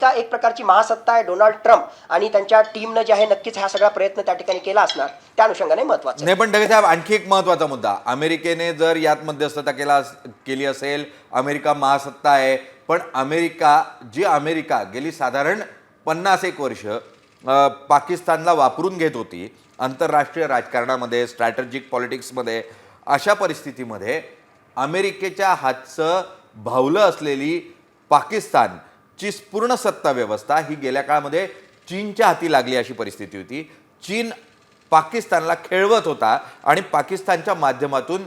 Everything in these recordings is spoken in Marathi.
का एक प्रकारची महासत्ता आहे डोनाल्ड ट्रम्प आणि त्यांच्या टीमनं जे आहे नक्कीच हा सगळा प्रयत्न त्या ठिकाणी केला असणार, त्या अनुषंगाने महत्त्वाचं नाही. पण ढगे साहेब, आणखी एक महत्त्वाचा मुद्दा, अमेरिकेने जर यात मध्यस्थता केली असेल, अमेरिका महासत्ता आहे, पण अमेरिका गेली साधारण 50 वर्ष पाकिस्तानला वापरून घेत होती आंतरराष्ट्रीय राजकारणामध्ये, स्ट्रॅटेजिक पॉलिटिक्समध्ये, अशा परिस्थितीमध्ये अमेरिकेच्या हातचं भावलं असलेली पाकिस्तानची पूर्ण सत्ता व्यवस्था ही गेल्या काळामध्ये चीनच्या हाती लागली अशी परिस्थिती होती. चीन पाकिस्तानला खेळवत होता आणि पाकिस्तानच्या माध्यमातून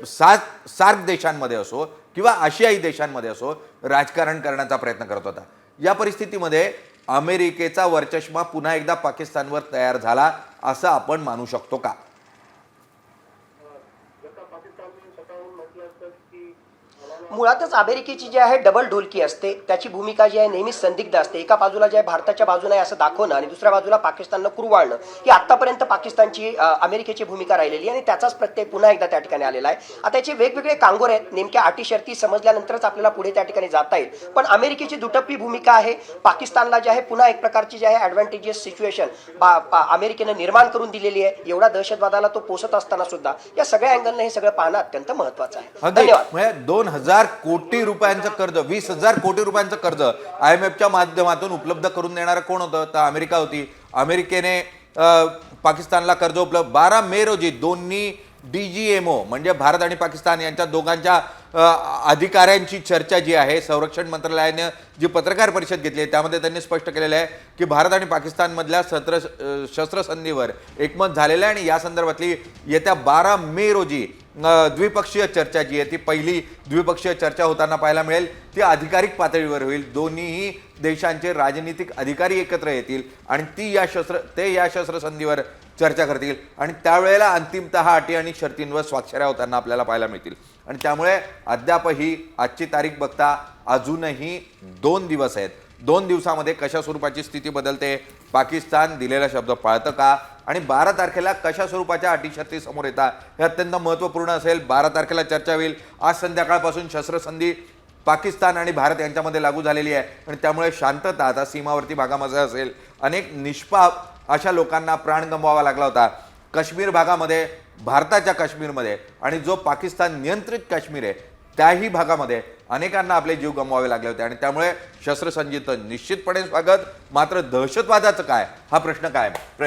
सार्क देशांमध्ये असो किंवा आशियाई देशांमध्ये असो राजकारण करण्याचा प्रयत्न करत होता. या परिस्थितीमध्ये अमेरिकेचा वर्चस्व पुन्हा एकदा पाकिस्तानवर तयार झाला असं आपण मानू शकतो का? मुळातच अमेरिकेची जी आहे डबल ढोलकी असते, त्याची भूमिका जी आहे नेहमीच संदिग्ध असते. एका बाजूला जे आहे भारताच्या बाजूने असं दाखवणं आणि दुसऱ्या बाजूला पाकिस्ताननं कुरवाळणं, ही आतापर्यंत पाकिस्तानची अमेरिकेची भूमिका राहिलेली आणि त्याचाच प्रत्यय पुन्हा एकदा त्या ठिकाणी आलेला आहे. आता याचे वेगवेगळे कांगोर आहेत, नेमक्या अटी शर्ती समजल्यानंतरच आपल्याला पुढे त्या ठिकाणी जाता येईल. पण अमेरिकेची दुटप्पी भूमिका आहे. पाकिस्तानला जे आहे पुन्हा एक प्रकारची जी आहे ॲडव्हान्टेजियस सिच्युएशन अमेरिकेनं निर्माण करून दिलेली आहे. एवढा दहशतवादाला तो पोसत असताना सुद्धा या सगळ्या अँगलने हे सगळं पाहणं अत्यंत महत्त्वाचं आहे. धन्यवाद. 2000 कोटी रुपयांचं कर्ज, 20,000 कोटी रुपयांचं कर्ज IMFच्या माध्यमातून उपलब्ध करून देणारं कोण होतं? तर अमेरिका होती. अमेरिकेने पाकिस्तानला कर्ज उपलब्ध 12 मे रोजी दोन्ही DGMO म्हणजे भारत आणि पाकिस्तान यांच्या दोघांच्या अधिकाऱ्यांची चर्चा जी आहे, संरक्षण मंत्रालयाने जी पत्रकार परिषद घेतली आहे त्यामध्ये त्यांनी स्पष्ट केलेलं आहे की भारत आणि पाकिस्तानमधल्या शस्त्रसंधीवर एकमत झालेलं आहे आणि या संदर्भातली येत्या 12 मे रोजी द्विपक्षीय चर्चा जी आहे ती पहिली द्विपक्षीय चर्चा होताना पाहायला मिळेल. ती अधिकारिक पातळीवर होईल. दोन्ही देशांचे राजनीतिक अधिकारी एकत्र येतील आणि ते या शस्त्रसंधीवर चर्चा करतील आणि त्यावेळेला अंतिमतः अटी आणि शर्तींवर स्वाक्षऱ्या होताना आपल्याला पाहायला मिळतील. आणि त्यामुळे अद्यापही आजची तारीख बघता अजूनही 2 दिवस आहेत. 2 दिवसामध्ये कशा स्वरूपाची स्थिती बदलते, पाकिस्तान दिलेला शब्द पाळतं का आणि 12 तारखेला कशा स्वरूपाच्या अटी शर्ती समोर येतात हे अत्यंत महत्त्वपूर्ण असेल. 12 तारखेला चर्चा होईल. आज संध्याकाळपासून शस्त्रसंधी पाकिस्तान आणि भारत यांच्यामध्ये लागू झालेली आहे आणि त्यामुळे शांतता आता सीमावर्ती भागामध्ये असेल. अनेक निष्पाप अशा लोकांना प्राण गमवावा लागला होता काश्मीर भागामध्ये, भारताच्या काश्मीरमध्ये, आणि जो पाकिस्तान नियंत्रित काश्मीर आहे त्याही भागामध्ये अनेकांना आपले जीव गमवावे लागले होते आणि त्यामुळे शस्त्रसंधीचं निश्चितपणे स्वागत. मात्र दहशतवादाचं काय हा प्रश्न काय?